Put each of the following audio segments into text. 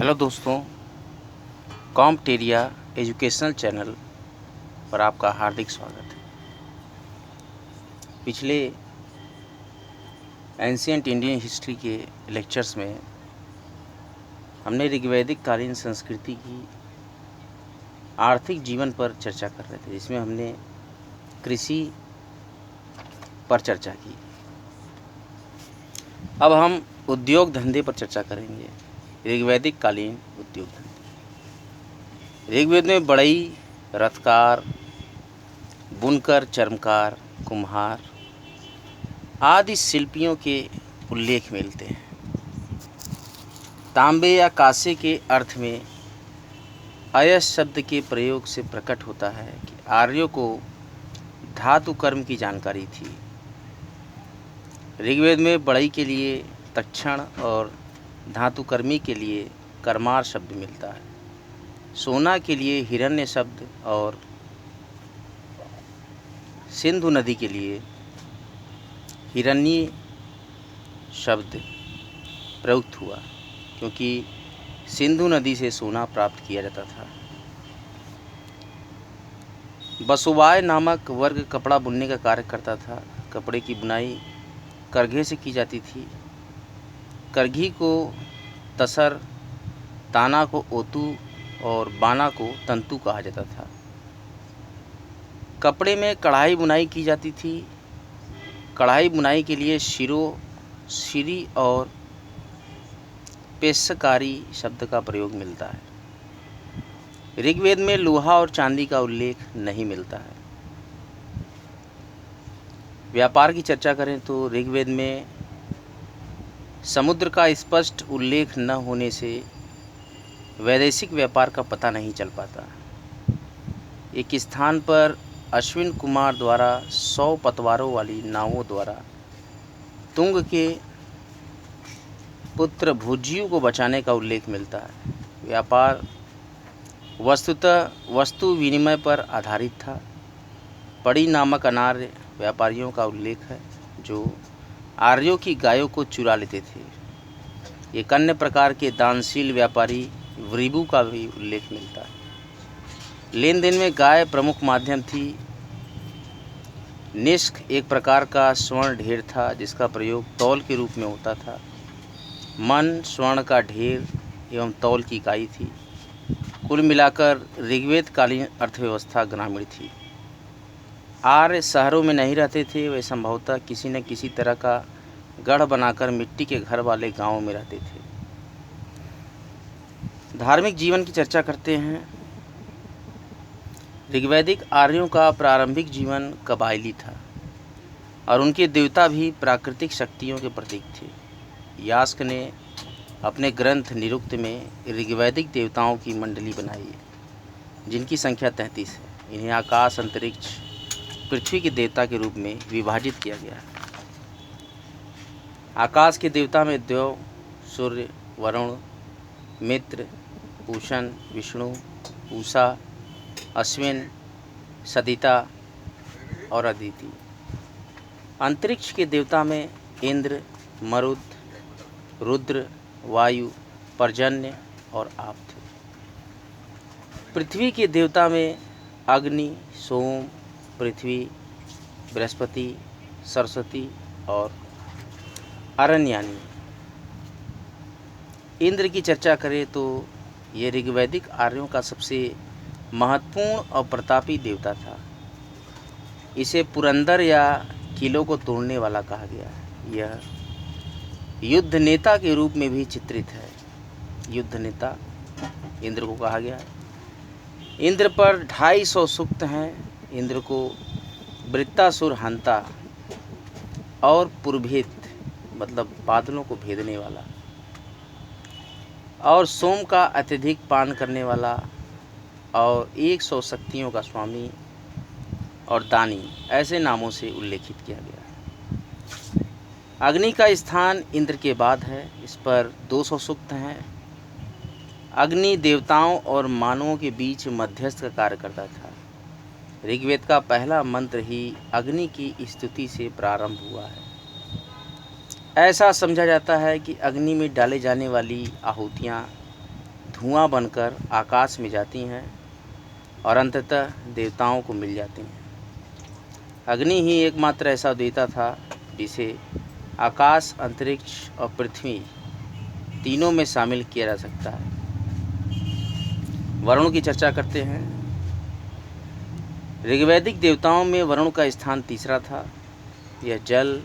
Hello दोस्तों, कॉम्पटेरिया educational channel पर आपका हार्दिक स्वागत है। पिछले एंशिएंट इंडियन हिस्ट्री के लेक्चर्स में हमने ऋग्वैदिक कालीन संस्कृति की आर्थिक जीवन पर चर्चा कर रहे थे, जिसमें हमने कृषि पर चर्चा की। अब हम उद्योग धंधे पर चर्चा करेंगे। ऋग्वैदिक कालीन उद्योग धंधे। ऋग्वेद में बढ़ई, रथकार, बुनकर, चर्मकार, कुम्हार आदि शिल्पियों के उल्लेख मिलते हैं। तांबे या कांसे के अर्थ में अयस शब्द के प्रयोग से प्रकट होता है कि आर्यों को धातु कर्म की जानकारी थी। ऋग्वेद में बढ़ई के लिए तक्षण और धातुकर्मी के लिए कर्मार शब्द मिलता है। सोना के लिए हिरण्य शब्द और सिंधु नदी के लिए हिरण्य शब्द प्रयुक्त हुआ, क्योंकि सिंधु नदी से सोना प्राप्त किया जाता था। बसुवाय नामक वर्ग कपड़ा बुनने का कार्य करता था। कपड़े की बुनाई करघे से की जाती थी। करघी को तसर, ताना को ओतु और बाना को तंतु कहा जाता था। कपड़े में कढ़ाई बुनाई की जाती थी। कढ़ाई बुनाई के लिए शिरी और पेशकारी शब्द का प्रयोग मिलता है। ऋग्वेद में लोहा और चांदी का उल्लेख नहीं मिलता है। व्यापार की चर्चा करें तो ऋग्वेद में समुद्र का स्पष्ट उल्लेख न होने से वैदेशिक व्यापार का पता नहीं चल पाता। एक स्थान पर अश्विन कुमार द्वारा 100 पतवारों वाली नावों द्वारा तुंग के पुत्र भुजियु को बचाने का उल्लेख मिलता है। व्यापार वस्तुतः वस्तु विनिमय पर आधारित था। पड़ी नामक अनार्य व्यापारियों का उल्लेख है, जो आर्यों की गायों को चुरा लेते थे। एक अन्य प्रकार के दानशील व्यापारी वृबु का भी उल्लेख मिलता है। लेन देन में गाय प्रमुख माध्यम थी। निष्क एक प्रकार का स्वर्ण ढेर था, जिसका प्रयोग तौल के रूप में होता था। मन स्वर्ण का ढेर एवं तौल की इकाई थी। कुल मिलाकर ऋग्वेद कालीन अर्थव्यवस्था ग्रामीण थी। आर्य शहरों में नहीं रहते थे, वे संभवतः किसी न किसी तरह का गढ़ बनाकर मिट्टी के घर वाले गांवों में रहते थे। धार्मिक जीवन की चर्चा करते हैं। ऋग्वैदिक आर्यों का प्रारंभिक जीवन कबायली था और उनके देवता भी प्राकृतिक शक्तियों के प्रतीक थे। यास्क ने अपने ग्रंथ निरुक्त में ऋग्वैदिक देवताओं की मंडली बनाई है, जिनकी संख्या 33 है। इन्हें आकाश, अंतरिक्ष, पृथ्वी के देवता के रूप में विभाजित किया गया है। आकाश के देवता में देव, सूर्य, वरुण, मित्र, पूषण, विष्णु, उषा, अश्विन, सदिता और अदिति। अंतरिक्ष के देवता में इंद्र, मरुत, रुद्र, वायु, पर्जन्य और आप थे। पृथ्वी के देवता में अग्नि, सोम, पृथ्वी, बृहस्पति, सरस्वती और अरण्यानी। इंद्र की चर्चा करें तो ये ऋग्वैदिक आर्यों का सबसे महत्वपूर्ण और प्रतापी देवता था। इसे पुरंदर या किलों को तोड़ने वाला कहा गया है। यह युद्ध नेता के रूप में भी चित्रित है। युद्ध नेता इंद्र को कहा गया है। इंद्र पर 250 सूक्त हैं। इंद्र को वृत्तासुर हंता और पुरभेद मतलब बादलों को भेदने वाला और सोम का अत्यधिक पान करने वाला और 100 शक्तियों का स्वामी और दानी ऐसे नामों से उल्लेखित किया गया है। अग्नि का स्थान इंद्र के बाद है। इस पर 200 सूक्त हैं। अग्नि देवताओं और मानवों के बीच मध्यस्थ का कार्य करता था। ऋग्वेद का पहला मंत्र ही अग्नि की स्तुति से प्रारंभ हुआ है। ऐसा समझा जाता है कि अग्नि में डाले जाने वाली आहुतियाँ धुआं बनकर आकाश में जाती हैं और अंततः देवताओं को मिल जाती हैं। अग्नि ही एकमात्र ऐसा देवता था जिसे आकाश, अंतरिक्ष और पृथ्वी तीनों में शामिल किया जा सकता है। वरुण की चर्चा करते हैं। ऋग्वैदिक देवताओं में वरुण का स्थान तीसरा था। यह जल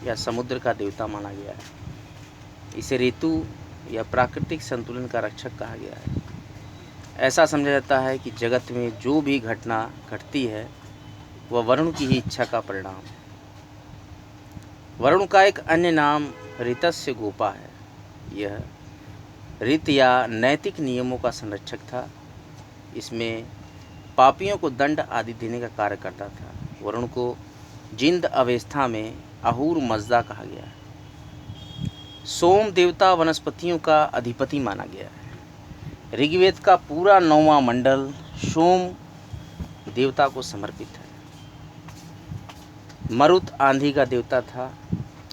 या समुद्र का देवता माना गया है। इसे ऋतु या प्राकृतिक संतुलन का रक्षक कहा गया है। ऐसा समझा जाता है कि जगत में जो भी घटना घटती है वह वरुण की ही इच्छा का परिणाम है। वरुण का एक अन्य नाम ऋतस्य गोपा है। यह ऋत या नैतिक नियमों का संरक्षक था। इसमें पापियों को दंड आदि देने का कार्य करता था। वरुण को जिंद अवस्था में अहूर मजदा कहा गया है। सोम देवता वनस्पतियों का अधिपति माना गया है। ऋग्वेद का पूरा 9वां मंडल सोम देवता को समर्पित है। मरुत आंधी का देवता था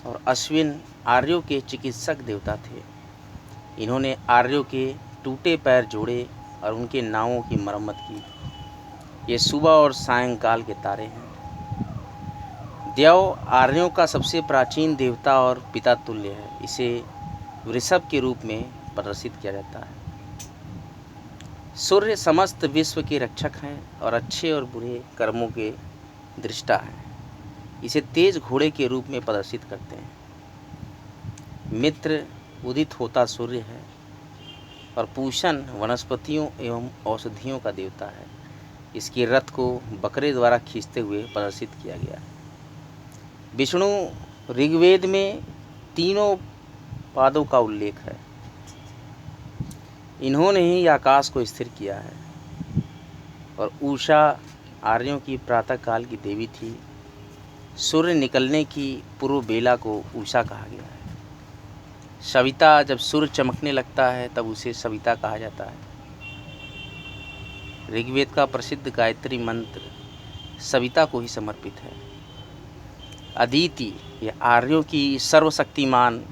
और अश्विन आर्यों के चिकित्सक देवता थे। इन्होंने आर्यों के टूटे पैर जोड़े और उनके नावों की मरम्मत की। ये सुबह और सायंकाल के तारे हैं। देव आर्यों का सबसे प्राचीन देवता और पिता तुल्य है। इसे वृषभ के रूप में प्रदर्शित किया जाता है। सूर्य समस्त विश्व के रक्षक हैं और अच्छे और बुरे कर्मों के दृष्टा हैं। इसे तेज घोड़े के रूप में प्रदर्शित करते हैं। मित्र उदित होता सूर्य है और पूषण वनस्पतियों एवं औषधियों का देवता है। इसके रथ को बकरे द्वारा खींचते हुए प्रदर्शित किया गया है। विष्णु ऋग्वेद में तीनों पादों का उल्लेख है। इन्होंने ही आकाश को स्थिर किया है। और उषा आर्यों की प्रातःकाल की देवी थी। सूर्य निकलने की पूर्व बेला को उषा कहा गया है। सविता, जब सूर्य चमकने लगता है तब उसे सविता कहा जाता है। ऋग्वेद का प्रसिद्ध गायत्री मंत्र सविता को ही समर्पित है। अदिति यह आर्यों की सर्वशक्तिमान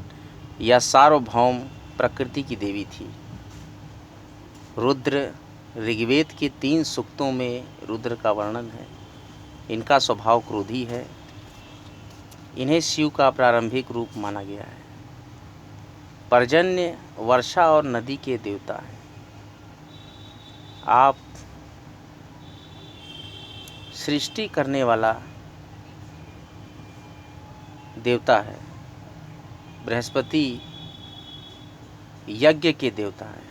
या सार्वभौम प्रकृति की देवी थी। रुद्र ऋग्वेद के 3 सूक्तों में रुद्र का वर्णन है। इनका स्वभाव क्रोधी है। इन्हें शिव का प्रारंभिक रूप माना गया है। पर्जन्य, वर्षा और नदी के देवता हैं। आप सृष्टि करने वाला देवता है। बृहस्पति यज्ञ के देवता है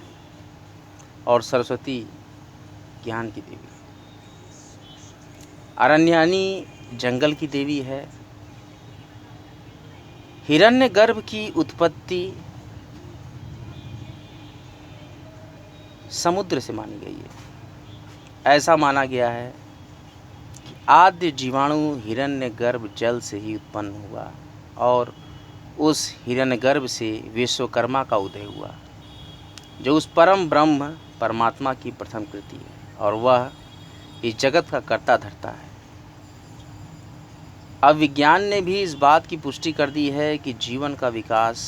और सरस्वती ज्ञान की देवी। अरण्यानी जंगल की देवी है। हिरण्यगर्भ की उत्पत्ति समुद्र से मानी गई है। ऐसा माना गया है कि आद्य जीवाणु हिरण्यगर्भ जल से ही उत्पन्न हुआ और उस हिरण्यगर्भ से विश्वकर्मा का उदय हुआ, जो उस परम ब्रह्म परमात्मा की प्रथम कृति है और वह इस जगत का कर्ता धर्ता है। अब विज्ञान ने भी इस बात की पुष्टि कर दी है कि जीवन का विकास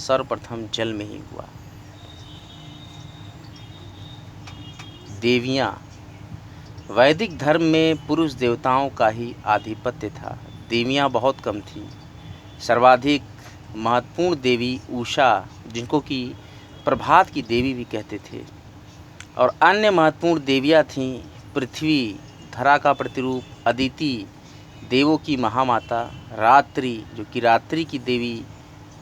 सर्वप्रथम जल में ही हुआ। देवियाँ, वैदिक धर्म में पुरुष देवताओं का ही आधिपत्य था। देवियाँ बहुत कम थीं। सर्वाधिक महत्वपूर्ण देवी उषा, जिनको कि प्रभात की देवी भी कहते थे, और अन्य महत्वपूर्ण देवियाँ थीं पृथ्वी, धरा का प्रतिरूप, अदिति, देवों की महामाता, रात्रि जो कि रात्रि की देवी,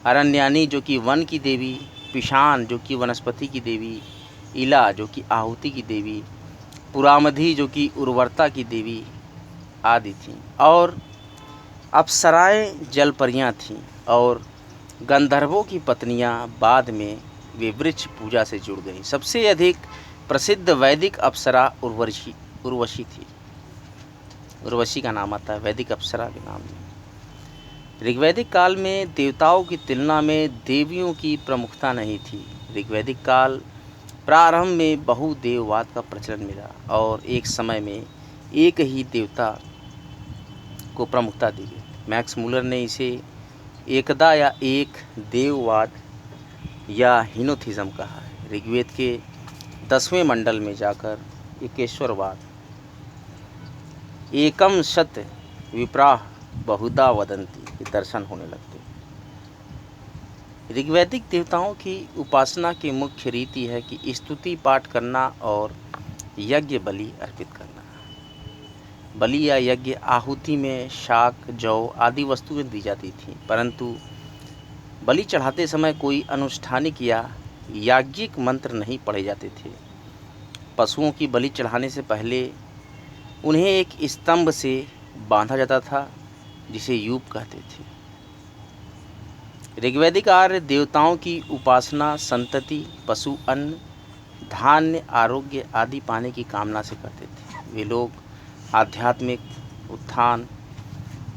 अरण्यानी जो कि वन की देवी, पिशान जो कि वनस्पति की देवी, इला जो कि आहुति की देवी, पुरामधी जो कि उर्वरता की देवी आदि थीं। और अप्सराएं जलपरियां थीं और गंधर्वों की पत्नियां बाद में वे वृक्ष पूजा से जुड़ गईं। सबसे अधिक प्रसिद्ध वैदिक अप्सरा उर्वशी थी। उर्वशी का नाम आता है वैदिक अप्सरा के नाम में। ऋग्वैदिक काल में देवताओं की तुलना में देवियों की प्रमुखता नहीं थी। ऋग्वैदिक काल प्रारंभ में बहुदेववाद का प्रचलन मिला और एक समय में एक ही देवता को प्रमुखता दी गई। मैक्स मूलर ने इसे एकदा या एक देववाद या हिनोथिज्म कहा है। ऋग्वेद के 10वें मंडल में जाकर एकेश्वरवाद, एकम सत विप्राह बहुधा वदंती के दर्शन होने लगते। ऋग्वैदिक देवताओं की उपासना की मुख्य रीति है कि स्तुति पाठ करना और यज्ञ बलि अर्पित करना। बलि या यज्ञ आहुति में शाक, जौ आदि वस्तुएं दी जाती थीं, परंतु बलि चढ़ाते समय कोई अनुष्ठानिक या याज्ञिक मंत्र नहीं पढ़े जाते थे। पशुओं की बलि चढ़ाने से पहले उन्हें एक स्तंभ से बांधा जाता था, जिसे यूप कहते थे। ऋग्वैदिक आर्य देवताओं की उपासना संतति, पशु, अन्न, धान्य, आरोग्य आदि पाने की कामना से करते थे। वे लोग आध्यात्मिक उत्थान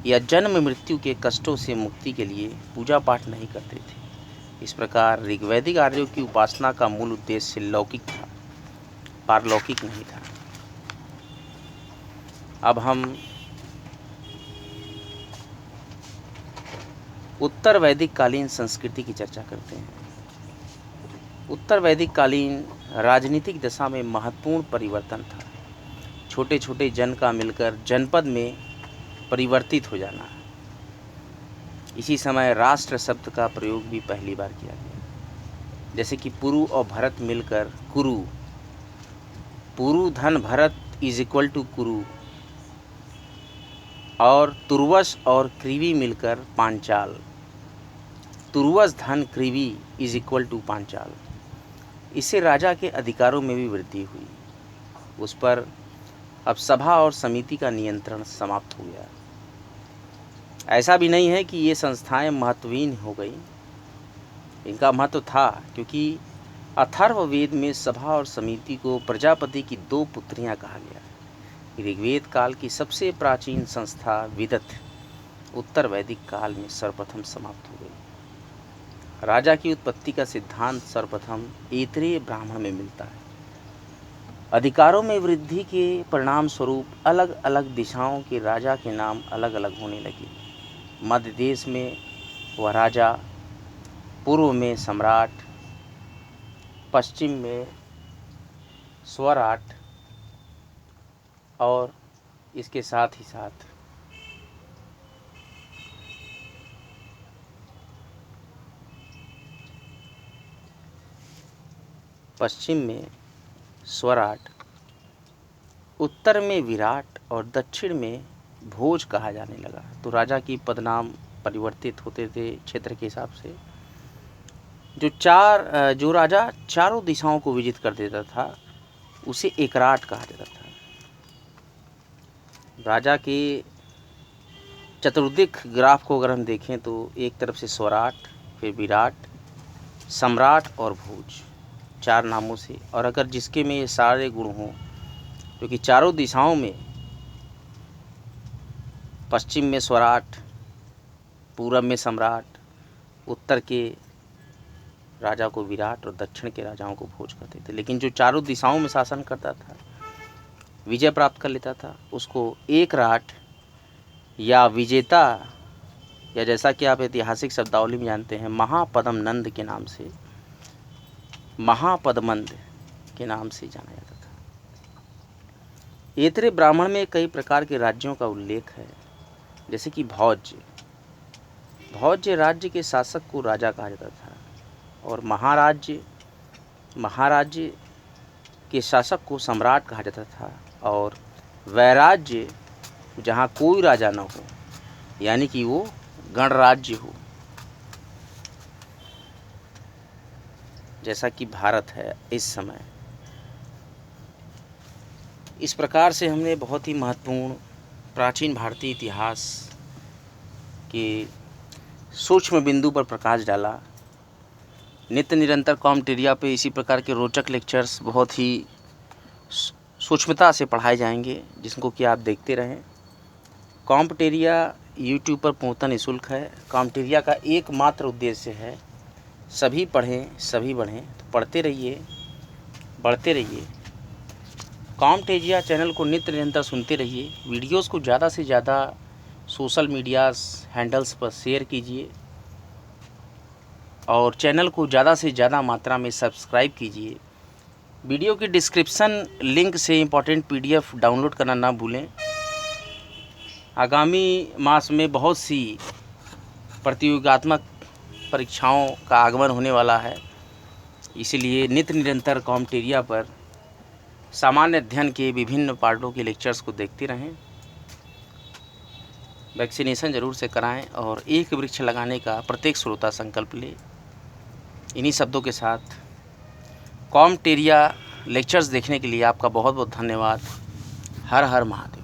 या जन्म मृत्यु के कष्टों से मुक्ति के लिए पूजा पाठ नहीं करते थे। इस प्रकार ऋग्वैदिक आर्यों की उपासना का मूल उद्देश्य लौकिक था, पारलौकिक नहीं था। अब हम उत्तर वैदिक कालीन संस्कृति की चर्चा करते हैं। उत्तर वैदिक कालीन राजनीतिक दशा में महत्वपूर्ण परिवर्तन था। छोटे छोटे जन का मिलकर जनपद में परिवर्तित हो जाना। इसी समय राष्ट्र शब्द का प्रयोग भी पहली बार किया गया, जैसे कि पुरु और भरत मिलकर कुरु, पुरु धन भरत इज इक्वल टू कुरु, और तुर्वस और क्रीवी मिलकर पांचाल, तुर्वस धन Krivi is equal to Panchal. इससे राजा के अधिकारों में भी वृद्धि हुई। उस पर अब सभा और समिति का नियंत्रण समाप्त हो गया। ऐसा भी नहीं है कि ये संस्थाएं महत्वहीन हो गई, इनका महत्व था, क्योंकि अथर्ववेद में सभा और समिति को प्रजापति की 2 पुत्रियां कहा गया। ऋग्वेद काल की सबसे प्राचीन संस्था विदत उत्तर वैदिक काल में सर्वप्रथम समाप्त हो गई। राजा की उत्पत्ति का सिद्धांत सर्वप्रथम ऐतरेय ब्राह्मण में मिलता है। अधिकारों में वृद्धि के परिणाम स्वरूप अलग अलग दिशाओं के राजा के नाम अलग अलग होने लगे। मध्य देश में वह राजा, पूर्व में सम्राट, पश्चिम में स्वराट, और इसके साथ ही साथ पश्चिम में स्वराट, उत्तर में विराट और दक्षिण में भोज कहा जाने लगा। तो राजा की पदनाम परिवर्तित होते थे क्षेत्र के हिसाब से। जो राजा चारों दिशाओं को विजित कर देता था उसे एकराट कहा जाता था। राजा के चतुर्दिक ग्राफ को अगर हम देखें तो एक तरफ से स्वराट, फिर विराट, सम्राट और भोज, 4 नामों से। और अगर जिसके में ये सारे गुण हों, क्योंकि चारों दिशाओं में, पश्चिम में स्वराट, पूरब में सम्राट, उत्तर के राजा को विराट और दक्षिण के राजाओं को भोज कहते थे। लेकिन जो चारों दिशाओं में शासन करता था, विजय प्राप्त कर लेता था, उसको एकराट या विजेता, या जैसा कि आप ऐतिहासिक शब्दावली में जानते हैं, महापद्म नंद के नाम से, महापद्मंद के नाम से जाना जाता था। ऐतरेय ब्राह्मण में कई प्रकार के राज्यों का उल्लेख है, जैसे कि भौज्य। भौज्य राज्य के शासक को राजा कहा जाता था, और महाराज्य के शासक को सम्राट कहा जाता था, और वैराज्य जहाँ कोई राजा न हो, यानी कि वो गणराज्य हो, जैसा कि भारत है इस समय। इस प्रकार से हमने बहुत ही महत्वपूर्ण प्राचीन भारतीय इतिहास के सूक्ष्म बिंदु पर प्रकाश डाला। नित्य निरंतर कॉम्टेरिया पे इसी प्रकार के रोचक लेक्चर्स बहुत ही सूक्ष्मता से पढ़ाए जाएंगे, जिसको कि आप देखते रहें। कॉम्टेरिया यूट्यूब पर पूर्णतः निःशुल्क है। कॉम्टेरिया का एकमात्र उद्देश्य है सभी पढ़ें, सभी बढ़ें। तो पढ़ते रहिए, बढ़ते रहिए। कॉम्टेरिया चैनल को नित्य निरंतर सुनते रहिए। वीडियोस को ज़्यादा से ज़्यादा सोशल मीडियाज़ हैंडल्स पर शेयर कीजिए, और चैनल को ज़्यादा से ज़्यादा मात्रा में सब्सक्राइब कीजिए, वीडियो की डिस्क्रिप्शन लिंक से इम्पोर्टेंट PDF डाउनलोड करना ना भूलें। आगामी मास में बहुत सी प्रतियोगात्मक परीक्षाओं का आगमन होने वाला है, इसलिए नित्य निरंतर कॉम्टेरिया पर सामान्य अध्ययन के विभिन्न पार्टों के लेक्चर्स को देखते रहें। वैक्सीनेशन ज़रूर से कराएं और एक वृक्ष लगाने का प्रत्येक श्रोता संकल्प ले। इन्हीं शब्दों के साथ कॉम्टेरिया लेक्चर्स देखने के लिए आपका बहुत बहुत धन्यवाद। हर हर महादेव।